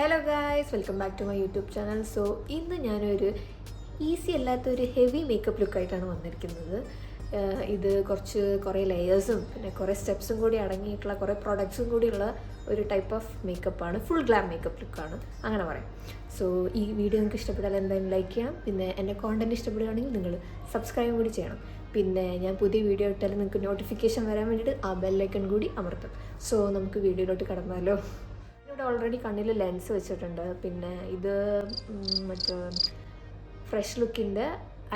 Hello guys, welcome back to my YouTube channel. So ഇന്ന് ഞാനൊരു easy അല്ലാത്തൊരു heavy makeup ലുക്കായിട്ടാണ് വന്നിരിക്കുന്നത്. ഇത് കുറേ ലെയേഴ്സും പിന്നെ കുറേ സ്റ്റെപ്സും കൂടി അടങ്ങിയിട്ടുള്ള കുറേ പ്രോഡക്ട്സും കൂടിയുള്ള ഒരു ടൈപ്പ് ഓഫ് മേക്കപ്പാണ്. ഫുൾ ഗ്ലാം മേക്കപ്പ് ലുക്കാണ്, അങ്ങനെ പറയാം. സോ ഈ വീഡിയോ നിങ്ങൾക്ക് ഇഷ്ടപ്പെട്ടാൽ എന്തായാലും ലൈക്ക് ചെയ്യണം. പിന്നെ എൻ്റെ കോണ്ടൻറ്റ് ഇഷ്ടപ്പെടുകയാണെങ്കിൽ നിങ്ങൾ സബ്സ്ക്രൈബ് കൂടി ചെയ്യണം. പിന്നെ ഞാൻ പുതിയ വീഡിയോ ഇട്ടാലും നിങ്ങൾക്ക് നോട്ടിഫിക്കേഷൻ വരാൻ വേണ്ടിയിട്ട് ആ ബെല്ലൈക്കൺ കൂടി അമർത്തും. സോ നമുക്ക് വീഡിയോയിലോട്ട് കടന്നാലോ. ഇവിടെ ഓൾറെഡി കണ്ണിൽ ലെൻസ് വെച്ചിട്ടുണ്ട്. പിന്നെ ഇത് മറ്റേ ഫ്രഷ് ലുക്കിൻ്റെ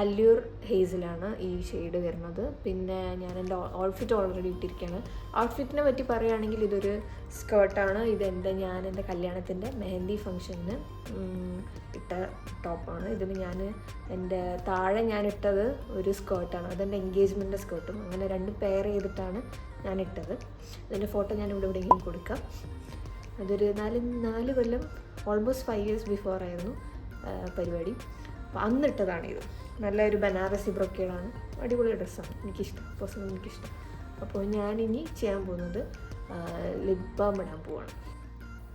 അല്യൂർ ഹേസിലാണ് ഈ ഷെയ്ഡ് വരുന്നത്. പിന്നെ ഞാൻ എൻ്റെ ഔട്ട്ഫിറ്റ് ഓൾറെഡി ഇട്ടിരിക്കുകയാണ്. ഔട്ട്ഫിറ്റിനെ പറ്റി പറയുകയാണെങ്കിൽ ഇതൊരു സ്കേർട്ടാണ്. ഞാൻ എൻ്റെ കല്യാണത്തിൻ്റെ മെഹന്തി ഫംഗ്ഷന് ഇട്ട ടോപ്പാണ്. ഇതിന് എൻ്റെ താഴെ ഞാൻ ഇട്ടത് ഒരു സ്കേർട്ടാണ്. അതെൻ്റെ എൻഗേജ്മെൻ്റ് സ്കേർട്ടും. അങ്ങനെ രണ്ടും പെയർ ചെയ്തിട്ടാണ് ഞാൻ ഇട്ടത്. അതിൻ്റെ ഫോട്ടോ ഞാൻ ഇവിടെ എവിടെയെങ്കിലും കൊടുക്കാം. അതൊരു നാല് കൊല്ലം, ഓൾമോസ്റ്റ് 5 years ബിഫോർ ആയിരുന്നു പരിപാടി. അപ്പോൾ അന്നിട്ടതാണിത്. നല്ലൊരു ബനാറസി ബ്രൊക്കേഡാണ്. അടിപൊളി ഡ്രസ്സാണ്, എനിക്കിഷ്ടം. അപ്പോൾ ഞാനിനി ചെയ്യാൻ പോകുന്നത് ലിപ് ബാം ഇടാൻ പോവാണ്.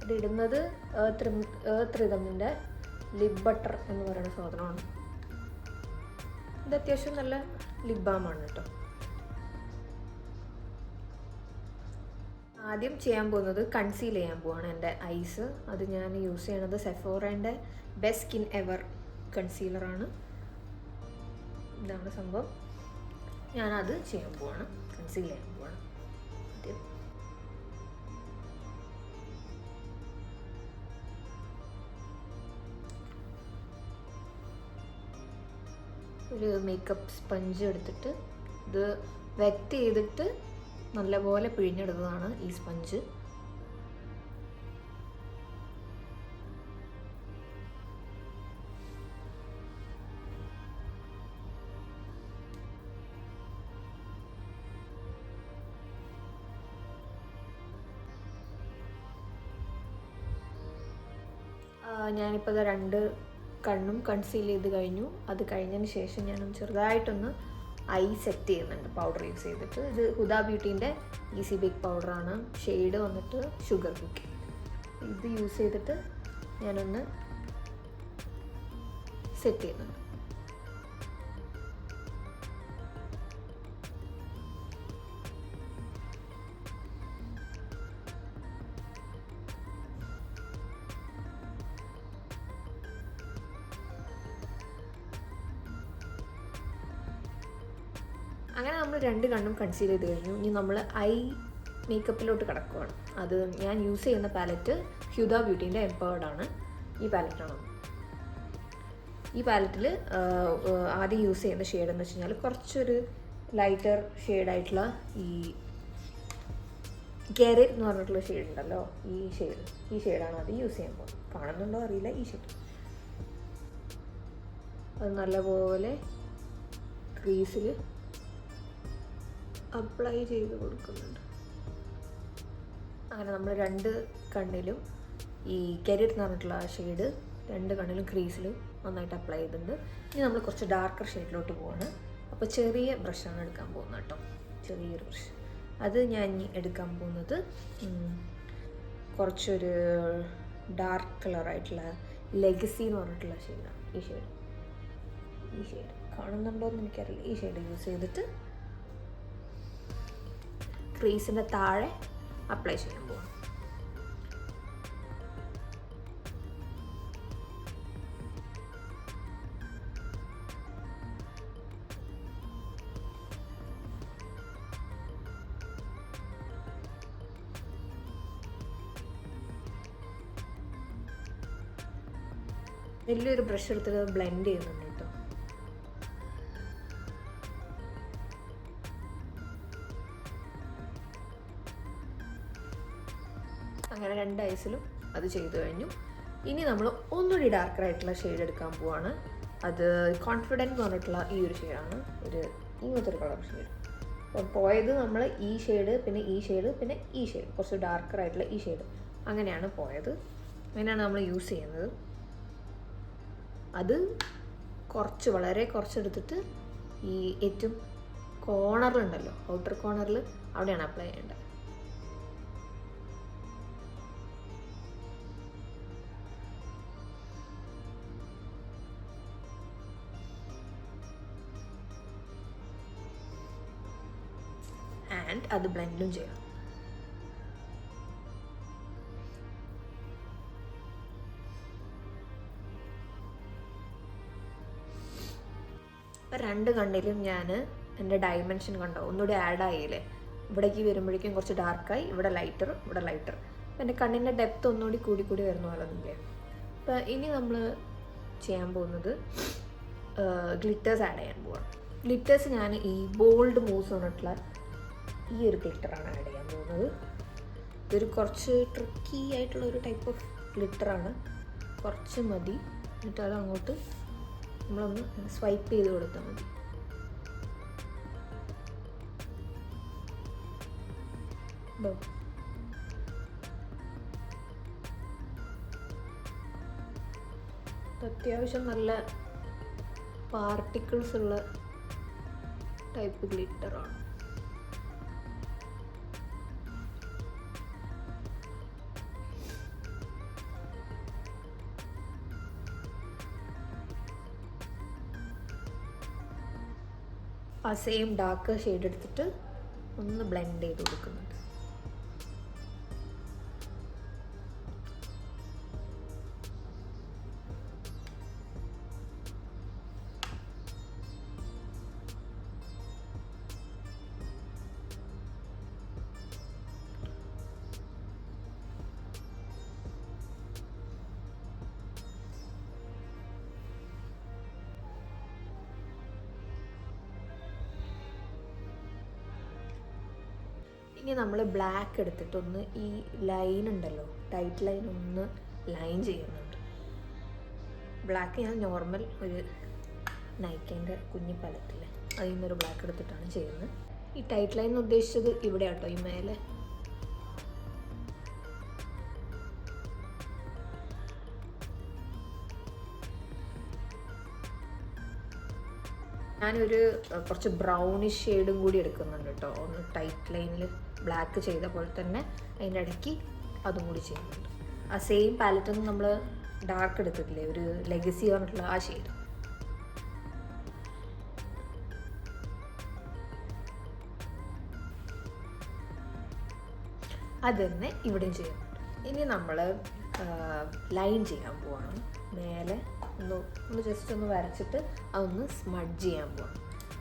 അതിടുന്നത് ഏർത്ത് റിതമിൻ്റെ ലിപ് ബട്ടർ എന്ന് പറയുന്ന സാധനമാണ്. ഇത് അത്യാവശ്യം നല്ല ലിപ് ബാമാണ് കേട്ടോ. ആദ്യം ചെയ്യാൻ പോകുന്നത് കൺസീൽ ചെയ്യാൻ പോവാണ് എൻ്റെ ഐസ്. അത് ഞാൻ യൂസ് ചെയ്യണത് സെഫോറേൻ്റെ ബെസ്റ്റ് സ്കിൻ എവർ കൺസീലറാണ്. ഇതാണ് സംഭവം. ഞാനത് ചെയ്യാൻ പോവാണ്, കൺസീൽ ചെയ്യാൻ പോവാണ്. ഒരു മേക്കപ്പ് സ്പഞ്ച് എടുത്തിട്ട് ഇത് വെറ്റ് ചെയ്തിട്ട് നല്ലപോലെ പിഴിഞ്ഞെടുത്തതാണ് ഈ സ്പഞ്ച്. ഞാനിപ്പോൾ 2 കണ്ണും കൺസീൽ ചെയ്ത് കഴിഞ്ഞു. അത് കഴിഞ്ഞതിന് ശേഷം ഞാനൊന്ന് ചെറുതായിട്ടൊന്ന് ഐ സെറ്റ് ചെയ്യുന്നുണ്ട് പൗഡർ യൂസ് ചെയ്തിട്ട്. ഇത് ഹുദ ബ്യൂട്ടീൻ്റെ ഈസി ബേക്ക് പൗഡറാണ്. ഷെയ്ഡ് വന്നിട്ട് ഷുഗർ കുക്കി. ഇത് യൂസ് ചെയ്തിട്ട് ഞാനൊന്ന് സെറ്റ് ചെയ്യുന്നുണ്ട്. അങ്ങനെ നമ്മൾ 2 കണ്ണും കൺസീൽ ചെയ്ത് കഴിഞ്ഞു. ഇനി നമ്മൾ ഐ മേക്കപ്പിലോട്ട് കിടക്കുകയാണ്. അത് ഞാൻ യൂസ് ചെയ്യുന്ന പാലറ്റ് ഹുദ ബ്യൂട്ടീൻ്റെ എംപവേർഡാണ്. ഈ പാലറ്റാണ്. ഈ പാലറ്റിൽ ആദ്യം യൂസ് ചെയ്യുന്ന ഷെയ്ഡ് എന്ന് വെച്ച് കഴിഞ്ഞാൽ കുറച്ചൊരു ലൈറ്റർ ഷെയ്ഡായിട്ടുള്ള ഈ ഗെറിറ്റ് എന്ന് പറഞ്ഞിട്ടുള്ള ഷെയ്ഡ് ഉണ്ടല്ലോ, ഈ ഷെയ്ഡാണ് ആദ്യം യൂസ് ചെയ്യാൻ പോകുന്നത്. കാണുന്നുണ്ടോ അറിയില്ല. ഈ ഷെയ്ഡ് അത് നല്ലപോലെ ക്രീസിൽ അപ്ലൈ ചെയ്ത് കൊടുക്കുന്നുണ്ട്. അങ്ങനെ നമ്മൾ 2 കണ്ണിലും ഈ ഗെറിറ്റ് എന്ന് പറഞ്ഞിട്ടുള്ള ഷെയ്ഡ് 2 കണ്ണിലും ക്രീസിൽ നന്നായിട്ട് അപ്ലൈ ചെയ്തിട്ടുണ്ട്. ഇനി നമ്മൾ കുറച്ച് ഡാർക്കർ ഷെയ്ഡിലോട്ട് പോവാണ്. അപ്പോൾ ചെറിയ ബ്രഷാണ് എടുക്കാൻ പോകുന്നത് കേട്ടോ, ചെറിയൊരു ബ്രഷ്. അത് ഞാൻ എടുക്കാൻ പോകുന്നത് കുറച്ചൊരു ഡാർക്ക് കളറായിട്ടുള്ള ലെഗസി എന്ന് പറഞ്ഞിട്ടുള്ള ഷെയ്ഡാണ്. ഈ ഷെയ്ഡ് കാണുന്നുണ്ടോ എന്ന് എനിക്കറിയില്ല. ഈ ഷെയ്ഡ് യൂസ് ചെയ്തിട്ട് ക്രീസിൻ്റെ താഴെ അപ്ലൈ ചെയ്യാൻ പോവാം. വലിയൊരു ബ്രഷ് എടുത്തിട്ട് ബ്ലെൻഡ് ചെയ്യുന്നുണ്ട് കേട്ടോ. അങ്ങനെ 2 ഐസിലും അത് ചെയ്തു കഴിഞ്ഞു. ഇനി നമ്മൾ ഒന്നുകൂടി ഡാർക്കറായിട്ടുള്ള ഷെയ്ഡ് എടുക്കാൻ പോവാണ്. അത് കോൺഫിഡൻറ്റ് എന്ന് പറഞ്ഞിട്ടുള്ള ഈ ഒരു ഷെയ്ഡാണ്. ഇങ്ങനത്തെ ഒരു കളർ ഷെയ്ഡ്. അപ്പോൾ പോയത് നമ്മൾ ഈ ഷെയ്ഡ്, പിന്നെ ഈ ഷെയ്ഡ്, പിന്നെ ഈ ഷെയ്ഡ്, കുറച്ച് ഡാർക്കറായിട്ടുള്ള ഈ ഷെയ്ഡ്, അങ്ങനെയാണ് പോയത്. അങ്ങനെയാണ് നമ്മൾ യൂസ് ചെയ്യുന്നത്. അത് വളരെ കുറച്ചെടുത്തിട്ട് ഈ ഏറ്റവും കോർണറിലുണ്ടല്ലോ, ഔട്ടർ കോർണറിൽ, അവിടെയാണ് അപ്ലൈ ചെയ്യേണ്ടത്. ആൻഡ് അത് ബ്ലെൻഡും ചെയ്യാം. അപ്പം 2 കണ്ണിലും ഞാൻ എൻ്റെ ഡയമെൻഷൻ കണ്ടോ ഒന്നുകൂടി ആഡ് ആയില്ലേ. ഇവിടേക്ക് വരുമ്പോഴേക്കും കുറച്ച് ഡാർക്കായി, ഇവിടെ ലൈറ്റർ, ഇവിടെ ലൈറ്റർ. അപ്പം എൻ്റെ കണ്ണിൻ്റെ ഡെപ്ത് ഒന്നുകൂടി കൂടി വരുന്ന പോലെ ഒന്നുമില്ലേ. അപ്പം ഇനി നമ്മൾ ചെയ്യാൻ പോകുന്നത് ഗ്ലിറ്റേഴ്സ് ആഡ് ചെയ്യാൻ പോവാം. ഗ്ലിറ്റേഴ്സ് ഞാൻ ഈ ബോൾഡ് മൂവ്സ് വന്നിട്ടുള്ള ഈ ഒരു ഗ്ലിറ്ററാണ് ആഡ് ചെയ്യാൻ പോകുന്നത്. ഇതൊരു കുറച്ച് ട്രിക്കി ആയിട്ടുള്ള ഒരു ടൈപ്പ് ഓഫ് ഗ്ലിറ്ററാണ്. കുറച്ച് മതി, എന്നിട്ട് അത് അങ്ങോട്ട് നമ്മളൊന്ന് സ്വൈപ്പ് ചെയ്ത് കൊടുത്താൽ മതി. അത്യാവശ്യം നല്ല പാർട്ടിക്കിൾസ് ഉള്ള ടൈപ്പ് ഗ്ലിറ്ററാണ്. ആ സെയിം ഡാർക്ക് ഷെയ്ഡ് എടുത്തിട്ട് ഒന്ന് ബ്ലെൻഡ് ചെയ്ത് കൊടുക്കുന്നുണ്ട്. ഇനി നമ്മൾ ബ്ലാക്ക് എടുത്തിട്ടൊന്ന് ഈ ലൈൻ ഉണ്ടല്ലോ, ടൈറ്റ് ലൈൻ ഒന്ന് ലൈൻ ചെയ്യുന്നുണ്ട്. ബ്ലാക്ക് ഞാൻ നോർമൽ ഒരു നൈക്കേൻ്റെ കുഞ്ഞി പലത്തില്ലേ അതിൽ നിന്നൊരു ബ്ലാക്ക് എടുത്തിട്ടാണ് ചെയ്യുന്നത്. ഈ ടൈറ്റ് ലൈൻ ഉദ്ദേശിച്ചത് ഇവിടെ കേട്ടോ, ഈ മേലെ. ഞാനൊരു കുറച്ച് ബ്രൗണിഷ് ഷെയ്ഡും കൂടി എടുക്കുന്നുണ്ട് കേട്ടോ. ഒന്ന് ടൈറ്റ് ലൈനിൽ ബ്ലാക്ക് ചെയ്ത പോലെ തന്നെ അതിൻ്റെ ഇടയ്ക്ക് അതും കൂടി ചെയ്യുന്നുണ്ട്. ആ സെയിം പാലറ്റിൽ നിന്ന് നമ്മൾ ഡാർക്ക് എടുത്തിട്ടില്ലേ, ഒരു ലെഗസി പറഞ്ഞിട്ടുള്ള ആ ഷെയ്ഡ്. അത് തന്നെ ഇവിടെയും ചെയ്യുന്നുണ്ട്. ഇനി നമ്മൾ ലൈൻ ചെയ്യാൻ പോവാണ്. മേലെ ഒന്ന് ജസ്റ്റ് ഒന്ന് വരച്ചിട്ട് അതൊന്ന് സ്മഡ്ജ് ചെയ്യാൻ പോവാണ്.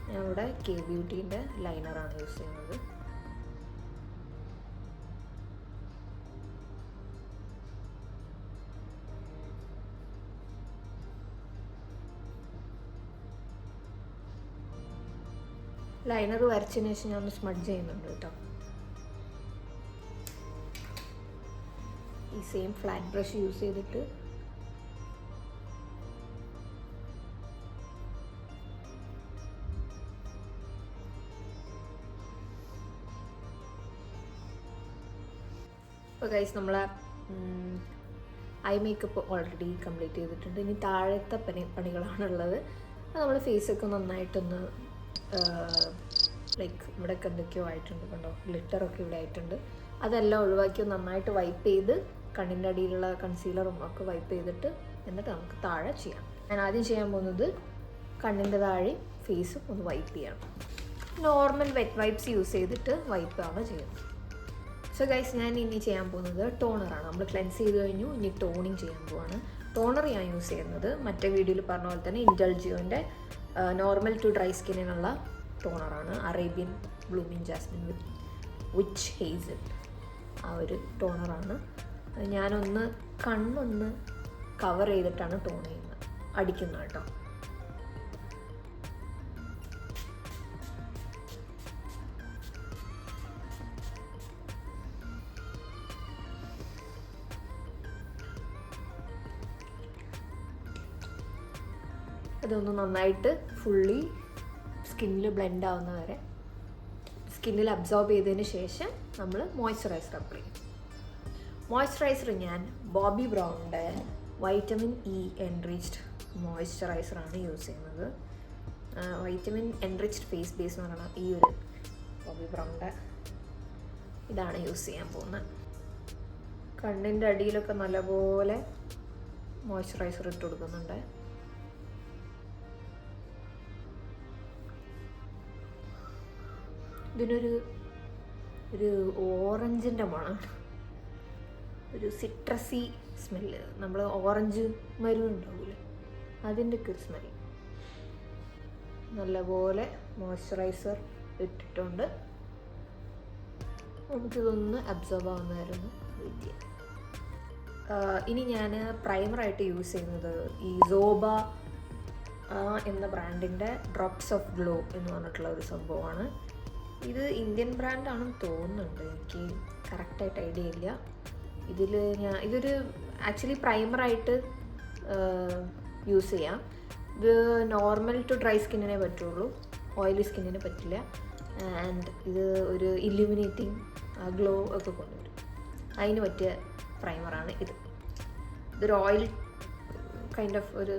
ഞാൻ ഇവിടെ കെ ബ്യൂട്ടീൻ്റെ ലൈനറാണ് യൂസ് ചെയ്യുന്നത്. ലൈനർ വരച്ചതിന് ശേഷം ഞാൻ ഒന്ന് സ്മഡ്ജ് ചെയ്യുന്നുണ്ട് കേട്ടോ. ഈ സെയിം ഫ്ലാറ്റ് ബ്രഷ് യൂസ് ചെയ്തിട്ട് ഇപ്പോൾ ഗൈസ് നമ്മളെ ഐ മേക്കപ്പ് ഓൾറെഡി കംപ്ലീറ്റ് ചെയ്തിട്ടുണ്ട്. ഇനി താഴത്തെ പണികളാണുള്ളത്. അത് നമ്മൾ ഫേസൊക്കെ നന്നായിട്ടൊന്ന് ലൈക്ക് ഇവിടെയൊക്കെ എന്തൊക്കെയോ ആയിട്ടുണ്ട് കണ്ടോ, ഗ്ലിറ്ററൊക്കെ ഇവിടെ ആയിട്ടുണ്ട്. അതെല്ലാം ഒഴിവാക്കി നന്നായിട്ട് വൈപ്പ് ചെയ്ത് കണ്ണിൻ്റെ അടിയിലുള്ള കൺസീലറും ഒക്കെ വൈപ്പ് ചെയ്തിട്ട് എന്നിട്ട് നമുക്ക് താഴെ ചെയ്യാം. ഞാൻ ആദ്യം ചെയ്യാൻ പോകുന്നത് കണ്ണിൻ്റെ താഴെയും ഫേസും ഒന്ന് വൈപ്പ് ചെയ്യണം. നോർമൽ വെറ്റ് വൈപ്സ് യൂസ് ചെയ്തിട്ട് വൈപ്പാണ് ചെയ്യുന്നത്. സോ ഗൈസ്, ഞാൻ ഇനി ചെയ്യാൻ പോകുന്നത് ടോണറാണ്. നമ്മൾ ക്ലെൻസ് ചെയ്ത് കഴിഞ്ഞു, ഇനി ടോണിങ് ചെയ്യാൻ പോവാണ്. ടോണർ ഞാൻ യൂസ് ചെയ്യുന്നത് മറ്റേ വീഡിയോയിൽ പറഞ്ഞ പോലെ തന്നെ ഇൻഡൾജിയോൻ്റെ നോർമൽ ടു ഡ്രൈ സ്കിന്നിനുള്ള ടോണറാണ്. Arabian blooming jasmine witch hazel ആ ഒരു ടോണറാണ്. ഞാനൊന്ന് കണ്ണൊന്ന് കവർ ചെയ്തിട്ടാണ് ടോൺ ചെയ്യുന്നത്, അടിക്കുന്നത് കേട്ടോ. അതൊന്ന് നന്നായിട്ട് ഫുള്ളി സ്കിന്നിൽ ബ്ലെൻഡ് ആവുന്ന വരെ സ്കിന്നിൽ അബ്സോർബ് ചെയ്തതിന് ശേഷം നമ്മൾ മോയ്സ്ചറൈസർ അപ്ലൈ ചെയ്യും. മോയ്സ്ചറൈസർ ഞാൻ ബോബി ബ്രൗണിൻ്റെ വൈറ്റമിൻ ഇ എൻറിച്ച്ഡ് മോയ്സ്ചറൈസറാണ് യൂസ് ചെയ്യുന്നത്. വൈറ്റമിൻ എൻറിച്ച്ഡ് ഫേസ് ബേസ് എന്ന് പറയുന്നത് ഈ ഒരു ബോബി ബ്രൗണിൻ്റെ ഇതാണ് യൂസ് ചെയ്യാൻ പോകുന്നത്. കണ്ണിൻ്റെ അടിയിലൊക്കെ നല്ലപോലെ മോയ്സ്ചറൈസർ ഇട്ട് കൊടുക്കുന്നുണ്ട്. ഇതിനൊരു ഒരു ഓറഞ്ചിൻ്റെ മണമാണ്, ഒരു സിട്രസി സ്മെല്ല്. നമ്മൾ ഓറഞ്ച് മരം ഉണ്ടാവില്ലേ, അതിൻ്റെ ഒക്കെ ഒരു സ്മെല്ല്. നല്ലപോലെ മോയ്സ്ചറൈസർ ഇട്ടിട്ടുണ്ട്. നമുക്കിതൊന്ന് അബ്സോർബ് ആവുന്നതായിരുന്നു വെയിറ്റ് ചെയ്യാം. ഇനി ഞാൻ പ്രൈമറായിട്ട് യൂസ് ചെയ്യുന്നത് ഈ സോബ എന്ന ബ്രാൻഡിൻ്റെ ഡ്രോപ്സ് ഓഫ് ഗ്ലോ എന്ന് പറഞ്ഞിട്ടുള്ള ഒരു സംഭവമാണ്. ഇത് ഇന്ത്യൻ ബ്രാൻഡാണെന്ന് തോന്നുന്നുണ്ട്, എനിക്ക് കറക്റ്റായിട്ട് ഐഡിയ ഇല്ല. ഇതൊരു ആക്ച്വലി പ്രൈമറായിട്ട് യൂസ് ചെയ്യാം. ഇത് നോർമൽ ടു ഡ്രൈ സ്കിന്നിനെ പറ്റുള്ളൂ, ഓയിലി സ്കിന്നിന് പറ്റില്ല. ആൻഡ് ഇത് ഒരു ഇല്ലുമിനേറ്റിംഗ് ഗ്ലോ ഒക്കെ കൊണ്ടുവരും, അതിന് പറ്റിയ പ്രൈമറാണ് ഇത്. ഇതൊരു ഓയിൽ കൈൻഡ് ഓഫ് ഒരു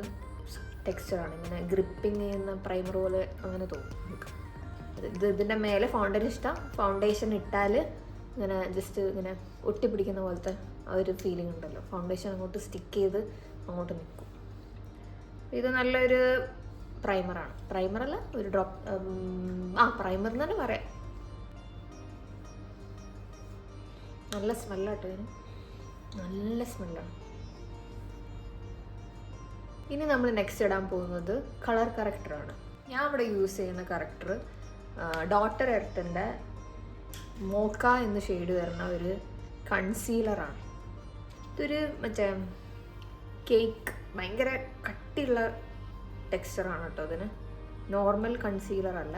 ടെക്സ്ചറാണ്, ഇങ്ങനെ ഗ്രിപ്പിങ് ചെയ്യുന്ന പ്രൈമർ പോലെ അങ്ങനെ തോന്നും നമുക്ക്. ഇതിൻ്റെ മേലെ ഫൗണ്ടേഷൻ ഇട്ടാൽ ഇങ്ങനെ ജസ്റ്റ് ഇങ്ങനെ ഒട്ടിപ്പിടിക്കുന്ന പോലത്തെ ആ ഒരു ഫീലിംഗ് ഉണ്ടല്ലോ, ഫൗണ്ടേഷൻ അങ്ങോട്ട് സ്റ്റിക്ക് ചെയ്ത് അങ്ങോട്ട് നിൽക്കും. ഇത് നല്ലൊരു പ്രൈമറാണ്. പ്രൈമറല്ല, ഒരു പ്രൈമർ എന്ന് തന്നെ പറയാം. നല്ല സ്മെല്ലാട്ടോ ഇതിന്, നല്ല സ്മെല്ലാണ്. ഇനി നമ്മൾ നെക്സ്റ്റ് ഇടാൻ പോകുന്നത് കളർ കറക്ടറാണ്. ഞാൻ ഇവിടെ യൂസ് ചെയ്യുന്ന കറക്ടർ ഡോക്ടർ എർത്തിൻ്റെ മോക്ക എന്ന ഷെയ്ഡ് വരുന്ന ഒരു കൺസീലറാണ്. ഇതൊരു മറ്റേ കേക്ക്, ഭയങ്കര കട്ടിയുള്ള ടെക്സ്ചറാണ് കേട്ടോ അതിന്. നോർമൽ കൺസീലർ അല്ല,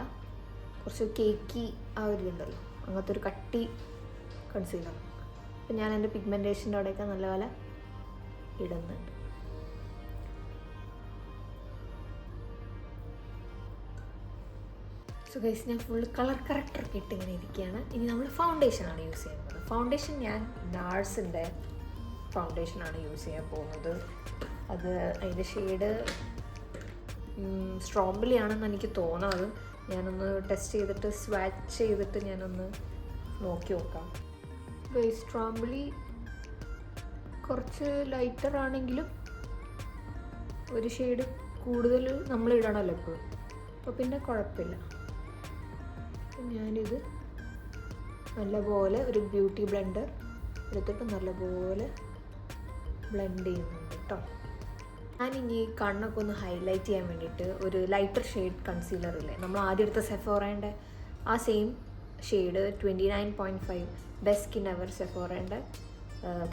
കുറച്ച് കേക്കി ആ ഒരു ഇതുണ്ടല്ലോ, അങ്ങനത്തെ ഒരു കട്ടി കൺസീലർ. അപ്പം ഞാൻ എൻ്റെ പിഗ്മെൻറ്റേഷൻ്റെ അവിടെയൊക്കെ നല്ലപോലെ ഇടുന്നുണ്ട്. സോ ഗൈസ്, ഞാൻ ഫുൾ കളർ കറക്ടറൊക്കെ ഇട്ട് ഇങ്ങനെ ഇരിക്കുകയാണ്. ഇനി നമ്മൾ ഫൗണ്ടേഷനാണ് യൂസ് ചെയ്യുന്നത്. ഫൗണ്ടേഷൻ ഞാൻ നാഴ്സിൻ്റെ ഫൗണ്ടേഷനാണ് യൂസ് ചെയ്യാൻ പോകുന്നത്. അതിൻ്റെ ഷെയ്ഡ് സ്ട്രോബെറി ആണെന്ന് എനിക്ക് തോന്നുന്നത്. ഞാനൊന്ന് ടെസ്റ്റ് ചെയ്തിട്ട് സ്വാച്ച് ചെയ്തിട്ട് ഞാനൊന്ന് നോക്കി നോക്കാം. ഗൈസ്, സ്ട്രോബെറി കുറച്ച് ലൈറ്റർ ആണെങ്കിലും ഒരു ഷെയ്ഡ് കൂടുതൽ നമ്മൾ ഇടണമല്ലോ എപ്പോഴും, അപ്പോൾ പിന്നെ കുഴപ്പമില്ല. ഞാനിത് നല്ലപോലെ ഒരു ബ്യൂട്ടി ബ്ലെൻഡർ എടുത്തിട്ട് നല്ലപോലെ ബ്ലെൻഡ് ചെയ്യുന്നുണ്ട് കേട്ടോ. ഞാനിനി കണ്ണൊക്കെ ഒന്ന് ഹൈലൈറ്റ് ചെയ്യാൻ വേണ്ടിയിട്ട് ഒരു ലൈറ്റർ ഷെയ്ഡ് കൺസീലർ ഇല്ലേ, നമ്മൾ ആദ്യം എടുത്ത സെഫോറേൻ്റെ ആ same shade 29.5 best skin ever സെഫോറേൻ്റെ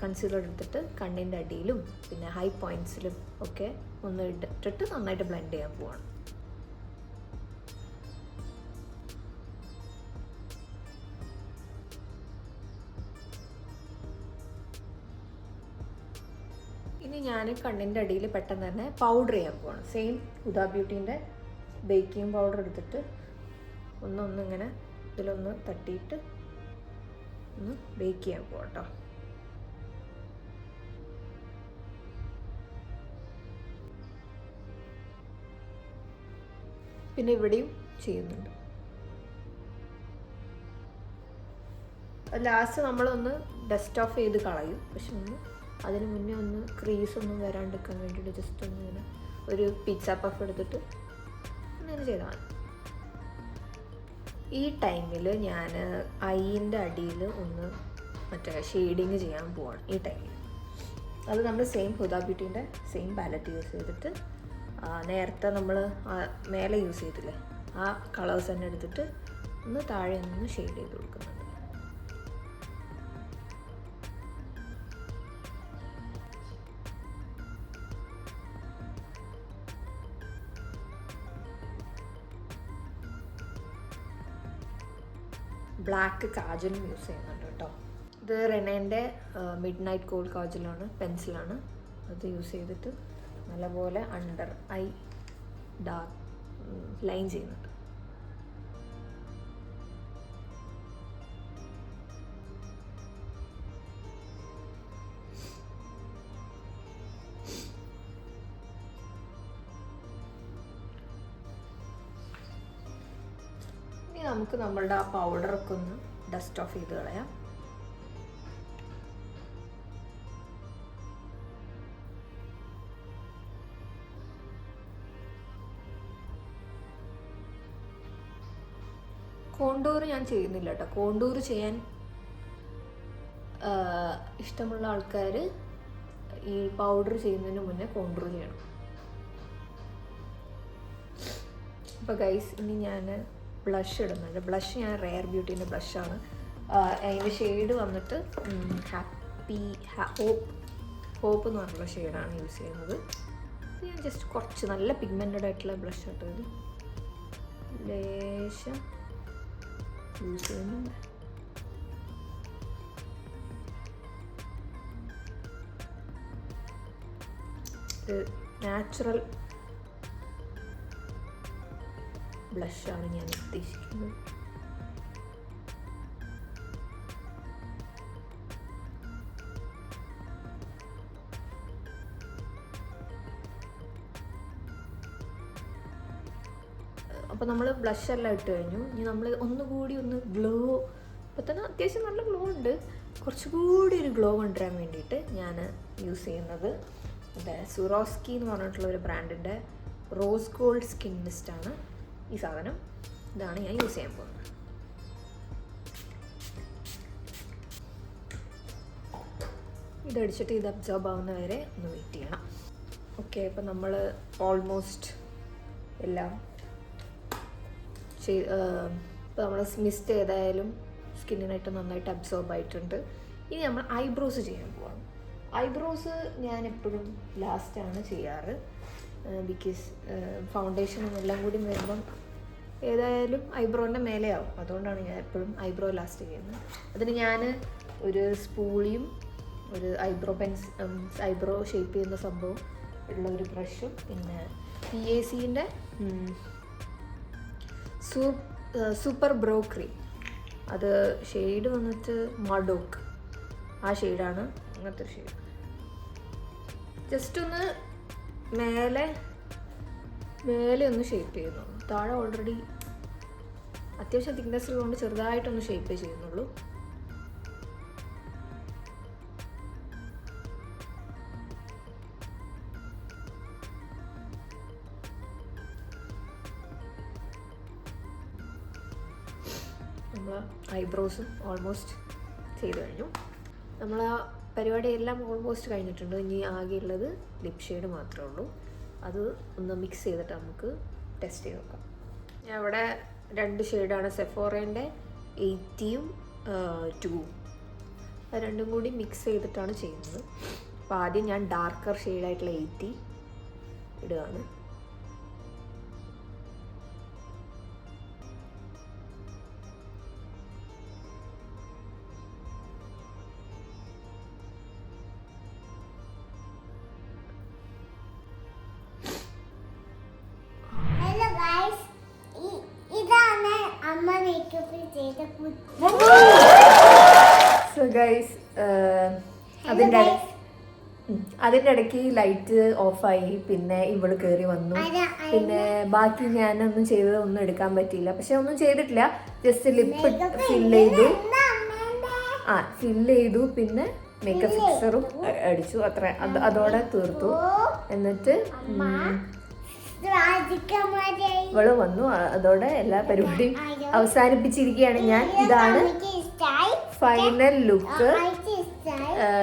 കൺസീലർ എടുത്തിട്ട് കണ്ണിൻ്റെ അടിയിലും പിന്നെ ഹൈ പോയിൻറ്റ്സിലും ഒക്കെ ഒന്ന് ഇട്ടിട്ട് നന്നായിട്ട് ബ്ലെൻഡ് ചെയ്യാൻ പോവാണ്. ഇനി ഞാൻ കണ്ണിൻ്റെ അടിയിൽ പെട്ടെന്ന് തന്നെ പൗഡർ ചെയ്യാൻ പോവാണ്. സെയിം ഹുദ ബ്യൂട്ടീൻ്റെ ബേക്കിംഗ് പൗഡർ എടുത്തിട്ട് ഒന്നിങ്ങനെ ഇതിലൊന്ന് തട്ടിയിട്ട് ഒന്ന് ബേക്ക് ചെയ്യാൻ പോവാം കേട്ടോ. പിന്നെ ഇവിടെയും ചെയ്യുന്നുണ്ട്. ലാസ്റ്റ് നമ്മളൊന്ന് ഡസ്റ്റ് ഓഫ് ചെയ്ത് കളയും, പക്ഷെ അതിന് മുന്നേ ഒന്ന് ക്രീസൊന്നും വരാണ്ടിരിക്കാൻ വേണ്ടിയിട്ട് ജസ്റ്റ് ഒന്ന് ഇങ്ങനെ ഒരു പിസ്സ പഫ് എടുത്തിട്ട് അങ്ങനെ ചെയ്താൽ മതി. ഈ ടൈമിൽ ഞാൻ ഐൻ്റെ അടിയിൽ ഒന്ന് മറ്റേ ഷെയ്ഡിങ് ചെയ്യാൻ പോവാണ് ഈ ടൈമിൽ. അത് നമ്മൾ സെയിം ഹുദ ബ്യൂട്ടീൻ്റെ സെയിം പാലറ്റ് യൂസ് ചെയ്തിട്ട് നേരത്തെ നമ്മൾ മേലെ യൂസ് ചെയ്തില്ലേ ആ കളേഴ്സ് തന്നെ എടുത്തിട്ട് ഒന്ന് താഴെ ഒന്ന് ഷെയ്ഡ് ചെയ്ത് കൊടുക്കുന്നുണ്ട്. ബ്ലാക്ക് കാജലും യൂസ് ചെയ്യുന്നുണ്ട് കേട്ടോ. ഇത് റെനേൻ്റെ മിഡ് നൈറ്റ് കോൾ കാജലാണ്, പെൻസിലാണ്. അത് യൂസ് ചെയ്തിട്ട് നല്ലപോലെ അണ്ടർ ഐ ഡാർക്ക് ലൈൻ ചെയ്യുന്നുണ്ട്. ഇനി നമുക്ക് നമ്മളുടെ ആ പൗഡറൊക്കെ ഒന്ന് ഡസ്റ്റ് ഓഫ് ചെയ്ത് കളയാം. കോണ്ടൂർ ഞാൻ ചെയ്യുന്നില്ല കേട്ടോ. കോണ്ടൂർ ചെയ്യാൻ ഇഷ്ടമുള്ള ആൾക്കാർ ഈ പൗഡർ ചെയ്യുന്നതിന് മുന്നേ കോണ്ടൂർ ചെയ്യണം. അപ്പോൾ ഗൈസ്, ഇനി ഞാൻ ബ്ലഷ് ഇടുന്നുണ്ട്. ബ്ലഷ് ഞാൻ റെയർ ബ്യൂട്ടീൻ്റെ ബ്ലഷാണ്. അതിൻ്റെ ഷെയ്ഡ് വന്നിട്ട് ഹോപ്പ് എന്ന് പറഞ്ഞുള്ള ഷെയ്ഡാണ് യൂസ് ചെയ്യുന്നത്. ഞാൻ ജസ്റ്റ് കുറച്ച് നല്ല പിഗ്മെൻറ്റഡ് ആയിട്ടുള്ള ബ്ലഷ് ആട്ടോ ഇത് ലേശം യൂസ് ചെയ്യുന്നുണ്ട്. നാച്ചുറൽ ബ്ലഷാണ് ഞാൻ ഉദ്ദേശിക്കുന്നത്. അപ്പോൾ നമ്മൾ ബ്ലഷ് എല്ലാം ഇട്ട് കഴിഞ്ഞു. ഇനി നമ്മൾ ഒന്നുകൂടി ഒന്ന് ഗ്ലോ, ഇപ്പോൾ തന്നെ അത്യാവശ്യം നല്ല ഗ്ലോ ഉണ്ട്, കുറച്ചുകൂടി ഒരു ഗ്ലോ കൊണ്ടുവരാൻ വേണ്ടിയിട്ട് ഞാൻ യൂസ് ചെയ്യുന്നത് സുറോസ്കി എന്ന് പറഞ്ഞിട്ടുള്ള ഒരു ബ്രാൻഡിൻ്റെ റോസ് ഗോൾഡ് സ്കിൻ മിസ്റ്റാണ് ഈ സാധനം. ഇതാണ് ഞാൻ യൂസ് ചെയ്യാൻ പോകുന്നത്. ഇതടിച്ചിട്ട് ഇത് അബ്സോർബ് ആവുന്ന വരെ ഒന്ന് വെയിറ്റ് ചെയ്യണം. ഓക്കെ, അപ്പോൾ നമ്മൾ ഓൾമോസ്റ്റ് എല്ലാം ഇപ്പോൾ നമ്മൾ മിസ്റ്റ് ഏതായാലും സ്കിന്നിനായിട്ട് നന്നായിട്ട് അബ്സോർബ് ആയിട്ടുണ്ട്. ഇനി നമ്മൾ ഐബ്രോസ് ചെയ്യാൻ പോവാണ്. ഐബ്രോസ് ഞാൻ എപ്പോഴും ലാസ്റ്റാണ് ചെയ്യാറ്. ബിക്കോസ് ഫൗണ്ടേഷനും എല്ലാം കൂടി വരുമ്പം ഏതായാലും ഐബ്രോൻ്റെ മേലെയാവും. അതുകൊണ്ടാണ് ഞാൻ എപ്പോഴും ഐബ്രോ ലാസ്റ്റ് ചെയ്യുന്നത്. അതിന് ഞാൻ ഒരു സ്പൂളിയും ഒരു ഐബ്രോ ഷേപ്പ് ചെയ്യുന്ന സംഭവം ഉള്ള ഒരു ബ്രഷും പിന്നെ PACൻ്റെ സൂപ്പർ ബ്രോ ക്രീം, അത് ഷെയ്ഡ് വന്നിട്ട് മഡോക്ക്, ആ ഷെയ്ഡാണ്. അങ്ങനത്തെ ഒരു ഷെയ്ഡ് ജസ്റ്റ് ഒന്ന് മേലെ ഒന്ന് ഷേപ്പ് ചെയ്യുന്നു. താഴെ ഓൾറെഡി അത്യാവശ്യം തിക്നെസ് ഉള്ളതുകൊണ്ട് ചെറുതായിട്ടൊന്ന് ഷേപ്പ് ചെയ്യുന്നുള്ളൂ. നമ്മൾ ഐബ്രോസും ഓൾമോസ്റ്റ് ചെയ്ത് കഴിഞ്ഞു. നമ്മൾ ആ പരിപാടിയെല്ലാം ഓൾമോസ്റ്റ് കഴിഞ്ഞിട്ടുണ്ട്. ഇനി ആകെയുള്ളത് ലിപ് ഷെയ്ഡ് മാത്രമേ ഉള്ളൂ. അത് ഒന്ന് മിക്സ് ചെയ്തിട്ട് നമുക്ക് ടെസ്റ്റ് ചെയ്ത് നോക്കാം. ഞാൻ ഇവിടെ 2 ഷെയ്ഡാണ്, സെഫോറേൻ്റെ 80യും 2ഉം. അത് രണ്ടും കൂടി മിക്സ് ചെയ്തിട്ടാണ് ചെയ്യുന്നത്. അപ്പോൾ ആദ്യം ഞാൻ ഡാർക്കർ ഷെയ്ഡായിട്ടുള്ള 80 ഇടുകയാണ്. സോ ഗൈസ്, അതിൻ്റെ ഇടയ്ക്ക് ലൈറ്റ് ഓഫായി, പിന്നെ ഇവള് കയറി വന്നു. പിന്നെ ബാക്കി ഞാനൊന്നും ചെയ്തത് ഒന്നും എടുക്കാൻ പറ്റിയില്ല. പക്ഷെ ഒന്നും ചെയ്തിട്ടില്ല, ജസ്റ്റ് ലിപ്പ് ഫില്ല് ചെയ്തു പിന്നെ മേക്കപ്പ് ഫിക്സറും അടിച്ചു, അത്ര. അതോടെ തീർത്തു. എന്നിട്ട് ഇവള് വന്നു, അതോടെ എല്ലാ പരിപാടിയും അവസാനിപ്പിച്ചിരിക്കുകയാണ് ഞാൻ. ഇതാണ് ഫൈനൽ ലുക്ക്.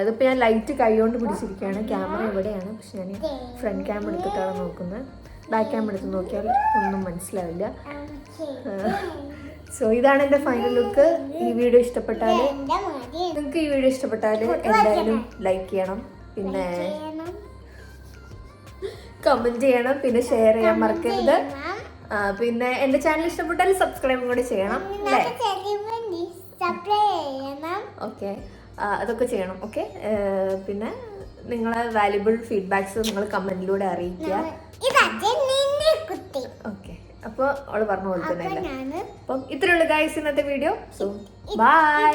ഇതിപ്പോൾ ഞാൻ ലൈറ്റ് കൈകൊണ്ട് പിടിച്ചിരിക്കുകയാണ്. ക്യാമറ ഇവിടെയാണ്, പക്ഷെ ഞാൻ ഫ്രണ്ട് ക്യാം എടുത്തിട്ടാണ് നോക്കുന്നത്. ബാക്ക് ക്യാം എടുത്ത് നോക്കിയാൽ ഒന്നും മനസ്സിലാവില്ല. സോ ഇതാണ് എൻ്റെ ഫൈനൽ ലുക്ക്. ഈ വീഡിയോ ഇഷ്ടപ്പെട്ടാൽ, നിങ്ങൾക്ക് ഈ വീഡിയോ ഇഷ്ടപ്പെട്ടാൽ എന്തായാലും ലൈക്ക് ചെയ്യണം, പിന്നെ കമൻറ്റ് ചെയ്യണം, പിന്നെ ഷെയർ ചെയ്യാൻ മറക്കരുത്. പിന്നെ എൻ്റെ ചാനൽ ഇഷ്ടപ്പെട്ടാൽ സബ്സ്ക്രൈബും കൂടി ചെയ്യണം അല്ലേ? ഓക്കെ, അതൊക്കെ ചെയ്യണം. ഓക്കെ, പിന്നെ നിങ്ങളെ വാല്യുബിൾ ഫീഡ്ബാക്സ് നിങ്ങൾ കമൻറ്റിലൂടെ അറിയിക്കുക. ഓക്കെ, അപ്പോൾ അവള് പറഞ്ഞ പോലെ തന്നെ അല്ലേ. അപ്പം ഇത്രയേ ഉള്ളൂ ഗൈസ് ഇന്നത്തെ വീഡിയോ. So by.